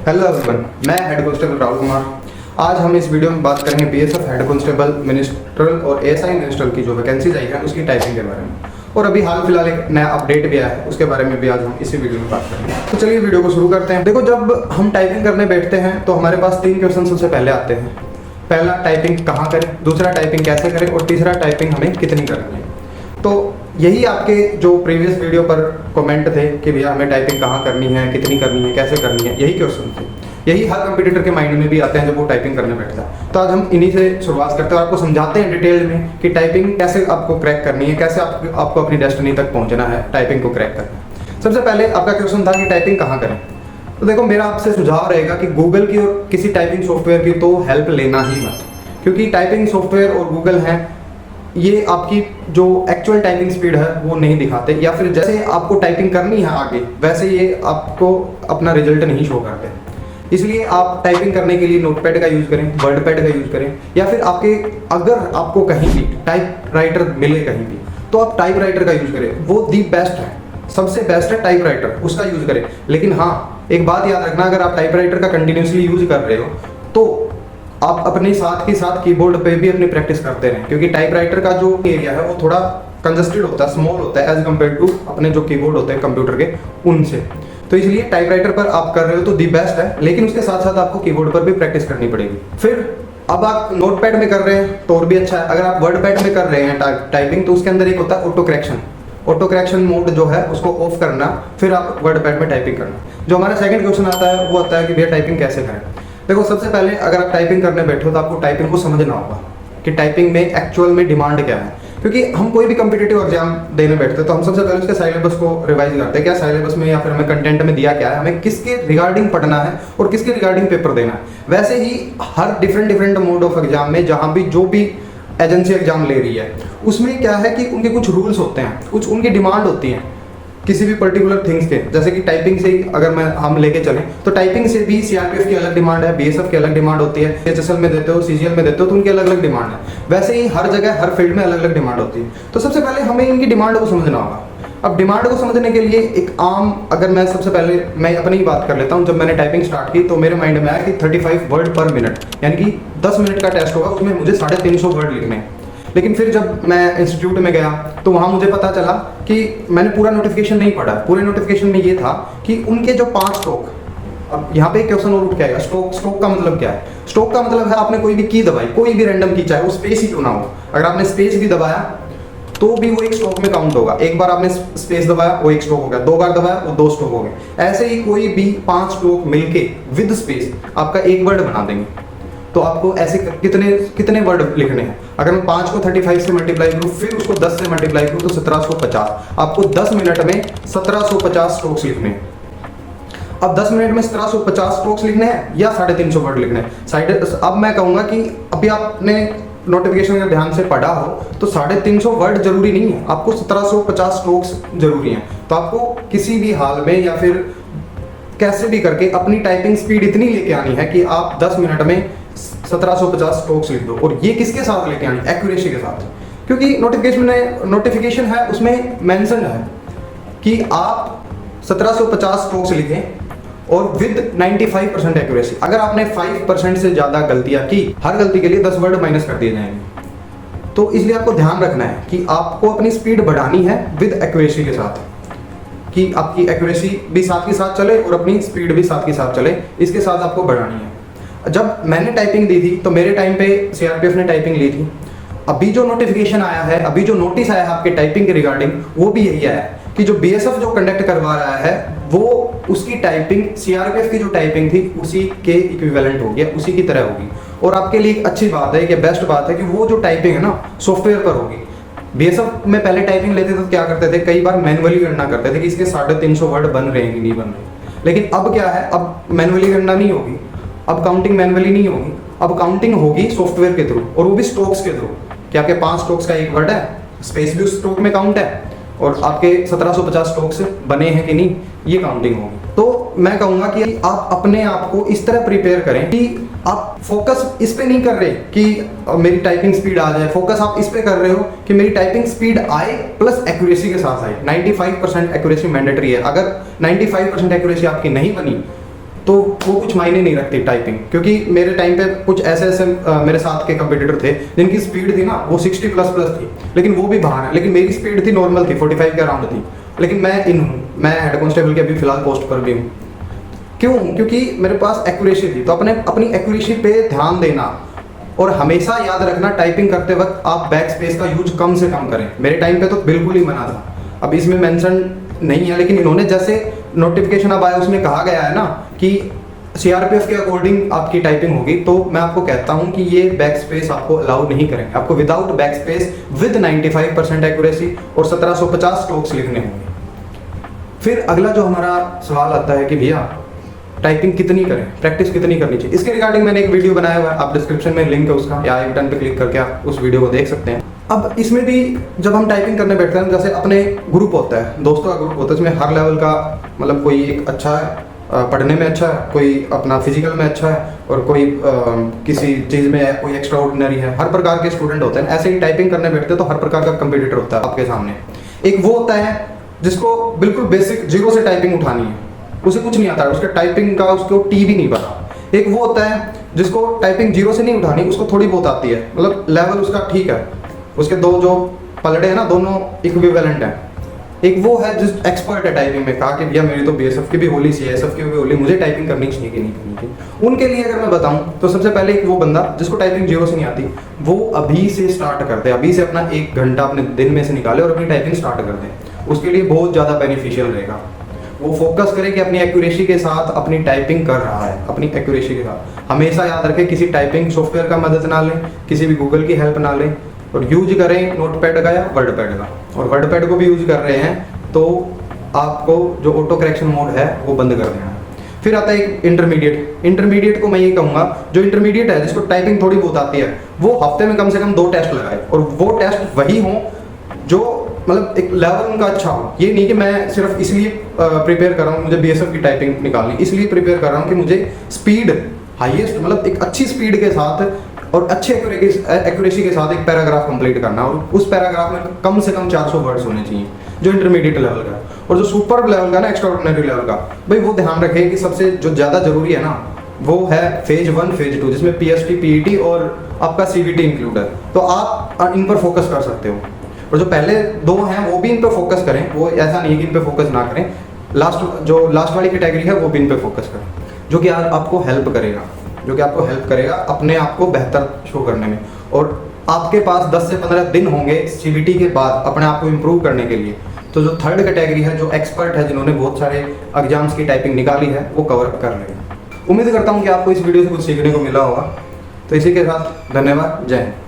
Hello everyone, मैं head constable Rahul Kumar. आज हम इस वीडियो में बात करेंगे बीएसएफ हेड कांस्टेबल मिनिस्ट्रल और एएसआई मिनिस्ट्रल की जो वैकेंसी आई है उसकी टाइपिंग के बारे में, और अभी हाल फिलहाल एक नया अपडेट भी आया है उसके बारे में भी आज हम इसी वीडियो में बात करेंगे। तो चलिए वीडियो को शुरू करते हैं। देखो, जब हम टाइपिंग करने बैठते हैं तो हमारे पास 3 क्वेश्चन सबसे पहले आते हैं। पहला, टाइपिंग कहाँ करें, दूसरा, टाइपिंग कैसे करें, और तीसरा, टाइपिंग हमें कितनी करनी है। तो यही आपके जो प्रीवियस वीडियो पर कमेंट थे कि भैया हमें टाइपिंग कहाँ करनी है, कितनी करनी है, कैसे करनी है, यही क्वेश्चन थे। यही हर कंपटीटर के माइंड में भी आते हैं जब वो टाइपिंग करने बैठता है। तो आज हम इन्हीं से शुरुआत करते हैं और आपको समझाते हैं डिटेल में कि टाइपिंग कैसे आपको क्रैक करनी है, कैसे आपको अपनी डेस्टिनी तक पहुंचना है टाइपिंग को क्रैक करना। सबसे पहले आपका क्वेश्चन था कि टाइपिंग कहाँ करें। तो देखो, मेरा आपसे सुझाव रहेगा कि गूगल की और किसी टाइपिंग सॉफ्टवेयर की तो हेल्प लेना ही मत, क्योंकि टाइपिंग सॉफ्टवेयर और गूगल हैं, ये आपकी जो एक्चुअल टाइपिंग स्पीड है वो नहीं दिखाते, या फिर जैसे आपको टाइपिंग करनी है आगे वैसे ये आपको अपना रिजल्ट नहीं शो करते। इसलिए आप टाइपिंग करने के लिए नोटपैड का यूज़ करें, वर्डपैड का यूज़ करें, या फिर अगर आपको कहीं भी टाइप राइटर मिले कहीं भी तो आप टाइप राइटर का यूज़ करें। वो दी बेस्ट है, सबसे बेस्ट है टाइप राइटर, उसका यूज़ करें। लेकिन हाँ, एक बात याद रखना, अगर आप टाइप राइटर का कंटिन्यूसली यूज़ कर रहे हो तो आप अपने साथ के साथ कीबोर्ड पे भी अपनी प्रैक्टिस करते रहें, क्योंकि टाइप राइटर का जो एरिया है वो थोड़ा कंजस्टेड होता है, स्मॉल होता है एज कम्पेयर टू अपने जो कीबोर्ड होते हैं कंप्यूटर के उनसे। तो इसलिए टाइप राइटर पर आप कर रहे हो तो दी बेस्ट है, लेकिन उसके साथ साथ आपको कीबोर्ड पर भी प्रैक्टिस करनी पड़ेगी। फिर अब आप नोटपैड में कर रहे हैं तो और भी अच्छा है। अगर आप वर्डपैड में कर रहे हैं टाइपिंग तो उसके अंदर एक होता है auto correction. Auto correction mode जो है उसको ऑफ करना, फिर आप वर्डपैड में टाइपिंग करना। जो हमारा सेकंड क्वेश्चन आता है वो आता है कि भैया टाइपिंग कैसे करें। देखो, सबसे पहले अगर आप टाइपिंग करने बैठो तो आपको टाइपिंग को समझना होगा कि टाइपिंग में एक्चुअल में डिमांड क्या है। क्योंकि हम कोई भी कम्पिटिटिव एग्जाम देने बैठते हैं तो हम सबसे पहले उसके सिलेबस को रिवाइज करते हैं, क्या सिलेबस में या फिर हमें कंटेंट में दिया क्या है, हमें किसके रिगार्डिंग पढ़ना है और किसके रिगार्डिंग पेपर देना है। वैसे ही हर डिफरेंट मोड ऑफ एग्जाम में जहाँ भी जो भी एजेंसी एग्जाम ले रही है उसमें क्या है कि उनके कुछ रूल्स होते हैं, कुछ उनकी डिमांड होती है किसी भी पर्टिकुलर थिंग्स के। जैसे कि टाइपिंग से ही अगर हम लेके चलें तो टाइपिंग से भी सीआरपीएफ की अलग डिमांड है, बीएसएफ की अलग डिमांड होती है, एचएसएल में देते हो, सीजीएल में देते हो तो उनकी अलग अलग डिमांड है। वैसे ही हर जगह हर फील्ड में अलग अलग डिमांड होती है। तो सबसे पहले हमें इनकी डिमांड को समझना होगा। अब डिमांड को समझने के लिए एक आम, अगर मैं सबसे पहले मैं अपनी ही बात कर लेता हूँ। जब मैंने टाइपिंग स्टार्ट की तो मेरे माइंड में आया कि 35 वर्ड पर मिनट, यानी कि 10 मिनट का टेस्ट होगा, उसमें मुझे 350 वर्ड लिखने हैं। लेकिन फिर जब मैं इंस्टीट्यूट में गया तो वहाँ मुझे पता चला कि मैंने पूरा नोटिफिकेशन नहीं पढ़ा। पूरे नोटिफिकेशन में ये था कि उनके जो 5 स्ट्रोक, अब यहाँ पे क्वेश्चन और उठ के आएगा, स्ट्रोक का मतलब क्या है। स्ट्रोक का मतलब है आपने कोई भी की दबाई, कोई भी रैंडम की, चाहे वो स्पेस ही क्यों ना हो, अगर आपने स्पेस भी दबाया तो भी वो एक स्ट्रोक में काउंट होगा। एक बार आपने स्पेस दबाया वो एक स्ट्रोक हो गया, 2 बार दबाया वो 2 स्ट्रोक हो गए। ऐसे ही कोई भी 5 स्ट्रोक मिलके विद स्पेस आपका एक वर्ड बना देंगे। तो आपको ऐसे कितने वर्ड लिखने हैं। अगर मैं 5 को 35 से मल्टीप्लाई करूँ, फिर उसको 10 से मल्टीप्लाई करूँ तो 1750। आपको 10 मिनट में 1750 स्ट्रोक्स लिखने हैं। अब 10 मिनट में 1750 स्ट्रोक्स लिखने हैं या 350 वर्ड लिखने हैं। अब मैं कहूँगा कि अभी आपने नोटिफिकेशन का ध्यान से पढ़ा हो तो 350 वर्ड जरूरी नहीं है, आपको 1750 स्ट्रोक्स जरूरी हैं। तो आपको किसी भी हाल में या फिर कैसे भी करके अपनी टाइपिंग स्पीड इतनी लेके आनी है कि आप 10 मिनट में 1750 स्ट्रोक्स लिख दो। और ये किसके साथ लेके आनी, एक्यूरेसी के साथ। क्योंकि नोटिफिकेशन है उसमें मेंशन है कि आप 1750 स्ट्रोक्स लिखें और विद 95% एक्यूरेसी। अगर आपने 5% से ज़्यादा गलतियां की, हर गलती के लिए 10 वर्ड माइनस कर दिए जाएंगे। तो इसलिए आपको ध्यान रखना है कि आपको अपनी स्पीड बढ़ानी है विद एक्यूरेसी के साथ, कि आपकी एक्यूरेसी भी साथ के साथ चले और अपनी स्पीड भी साथ के साथ चले, इसके साथ आपको बढ़ानी है। जब मैंने टाइपिंग दी थी तो मेरे टाइम पे सीआरपीएफ ने टाइपिंग ली थी। अभी जो नोटिफिकेशन आया है, अभी जो नोटिस आया है आपके टाइपिंग के रिगार्डिंग, वो भी यही आया है कि जो बीएसएफ जो कंडक्ट करवा रहा है वो उसकी टाइपिंग सीआरपीएफ की जो टाइपिंग थी उसी के इक्विवेलेंट होगी, उसी की तरह होगी। और आपके लिए एक अच्छी बात है कि बेस्ट बात है कि वो जो टाइपिंग है ना सॉफ्टवेयर पर होगी। बीएसएफ में पहले टाइपिंग लेते थे तो क्या करते थे, कई बार मैनुअली गणना करते थे कि इसके 350 वर्ड बन रहे हैं कि नहीं बन रहे। लेकिन अब क्या है, अब मैनुअली गणना नहीं होगी, अब काउंटिंग मैनुअली नहीं होगी, अब काउंटिंग होगी सॉफ्टवेयर के थ्रू, और वो भी स्ट्रोक्स के थ्रू। कि आपके 5 स्ट्रोक्स का एक वर्ड है, स्पेस भी उस स्ट्रोक में काउंट है, और आपके 1750 स्ट्रोक्स बने हैं कि नहीं, ये काउंटिंग होगी। तो मैं कहूँगा कि आप अपने आप को इस तरह प्रिपेयर करें कि आप फोकस इस पे नहीं कर रहे कि मेरी टाइपिंग स्पीड आ जाए, फोकस आप इस पे कर रहे हो कि मेरी टाइपिंग स्पीड आए प्लस एक्यूरेसी के साथ आए। 95% एक्यूरेसी मैंडेटरी है। अगर 95% एक्यूरेसी आपकी नहीं बनी तो वो कुछ मायने नहीं रखती टाइपिंग, क्योंकि मेरे टाइम पे कुछ ऐसे मेरे साथ के कंपटीटर थे जिनकी स्पीड थी ना वो 60 प्लस थी, लेकिन वो भी बाहर है, लेकिन मेरी स्पीड थी नॉर्मल थी 45 के अराउंड थी, लेकिन मैं इन हूँ, मैं हेड कांस्टेबल के अभी फिलहाल पोस्ट पर भी हूँ। क्यों? क्योंकि मेरे पास एक्यूरेसी थी। तो अपनी एक्यूरेसी पे ध्यान देना और हमेशा याद रखना टाइपिंग करते वक्त आप बैक स्पेस का यूज कम से कम करें। मेरे टाइम पे तो बिल्कुल ही मना था, अब इसमें मेंशन नहीं है, लेकिन इन्होंने जैसे नोटिफिकेशन अब आया उसमें कहा गया है ना कि सीआरपीएफ के अकॉर्डिंग आपकी टाइपिंग होगी, तो मैं आपको कहता हूं कि ये बैक स्पेस आपको अलाउ नहीं करेंगे। आपको without back space with 95% accuracy और 1750 स्ट्रोक्स लिखने होंगे। फिर अगला जो हमारा सवाल आता है कि भैया टाइपिंग कितनी करें, प्रैक्टिस कितनी करनी चाहिए। इसके रिगार्डिंग मैंने एक वीडियो बनाया हुआ है, आप डिस्क्रिप्शन में लिंक है उसका, या आई बटन पे क्लिक करके आप उस वीडियो को देख सकते हैं। अब इसमें भी जब हम टाइपिंग करने बैठते हैं, जैसे अपने ग्रुप होता है, दोस्तों का ग्रुप होता है, इसमें हर लेवल का मतलब कोई एक अच्छा है पढ़ने में, अच्छा है कोई अपना फिजिकल में अच्छा है, और कोई किसी चीज़ में कोई एक्स्ट्रा ऑर्डिनरी है, हर प्रकार के स्टूडेंट होते हैं। ऐसे ही टाइपिंग करने बैठते हैं तो हर प्रकार का कंपटीटर होता है आपके सामने। एक वो होता है जिसको बिल्कुल बेसिक जीरो से टाइपिंग उठानी है, उसे कुछ नहीं आता है, उसके टाइपिंग का उसको टी भी नहीं पता। एक वो होता है जिसको टाइपिंग जीरो से नहीं उठानी, उसको थोड़ी बहुत आती है, मतलब लेवल उसका ठीक है, उसके दो जो पलड़े हैं ना दोनों इक्विवेलेंट हैं। एक वो है जिस एक्सपर्ट है टाइपिंग में, कहा कि भैया मेरी तो बीएसएफ की भी होली, सीएसएफ की भी होली, मुझे टाइपिंग करनी चाहिए कि नहीं करनी चाहिए। उनके लिए अगर मैं बताऊं तो सबसे पहले एक वो बंदा जिसको टाइपिंग जीरो से नहीं आती, वो अभी से स्टार्ट करते, अभी से अपना 1 घंटा अपने दिन में से निकाले और अपनी टाइपिंग स्टार्ट कर दें। उसके लिए बहुत ज़्यादा बेनिफिशियल रहेगा। वो फोकस करे कि अपनी एक्यूरेसी के साथ अपनी टाइपिंग कर रहा है, अपनी एक्यूरेसी के साथ। हमेशा याद रखें किसी टाइपिंग सॉफ्टवेयर का मदद ना लें, किसी भी गूगल की हेल्प ना लें, और यूज करें नोटपैड का या वर्डपैड का। और वर्डपैड को भी यूज कर रहे हैं तो आपको जो ऑटो करेक्शन मोड है वो बंद कर देना है। फिर आता है एक इंटरमीडिएट। इंटरमीडिएट को मैं ये कहूँगा, जो इंटरमीडिएट है जिसको टाइपिंग थोड़ी बहुत आती है, वो हफ्ते में कम से कम 2 टेस्ट लगाए, और वो टेस्ट वही हों जो मतलब एक लेवल उनका अच्छा हो। ये नहीं कि मैं सिर्फ इसलिए प्रिपेयर कर रहा हूँ, मुझे बीएसएफ की टाइपिंग निकालनी, इसलिए प्रिपेयर कर रहा हूँ कि मुझे स्पीड हाईएस्ट, मतलब एक अच्छी स्पीड के साथ और अच्छे एक्यूरेसी के साथ एक पैराग्राफ कंप्लीट करना, और उस पैराग्राफ में कम से कम 400 वर्ड्स होने चाहिए, जो इंटरमीडिएट लेवल का। और जो सुपर लेवल का ना, एक्स्ट्राऑर्डिनरी लेवल का, भाई वो ध्यान रखें कि सबसे जो ज़्यादा जरूरी है ना वो है फेज 1 फेज 2, जिसमें पीएसटी पीईटी और आपका सीवीटी इंक्लूड है। तो आप इन पर फोकस कर सकते हो, और जो पहले 2 हैं वो भी इन पर फोकस करें। वो ऐसा नहीं है कि इन पर फोकस ना करें, लास्ट वाली कैटेगरी है वो भी इन पर फोकस करें, जो कि आपको हेल्प करेगा, अपने आप को बेहतर शो करने में। और आपके पास 10 से 15 दिन होंगे सीवीटी के बाद अपने आप को इम्प्रूव करने के लिए। तो जो थर्ड कैटेगरी है, जो एक्सपर्ट है, जिन्होंने बहुत सारे एग्जाम्स की टाइपिंग निकाली है, वो कवर कर लेगा। उम्मीद करता हूँ कि आपको इस वीडियो से कुछ सीखने को मिला होगा। तो इसी के साथ धन्यवाद, जय हिंद।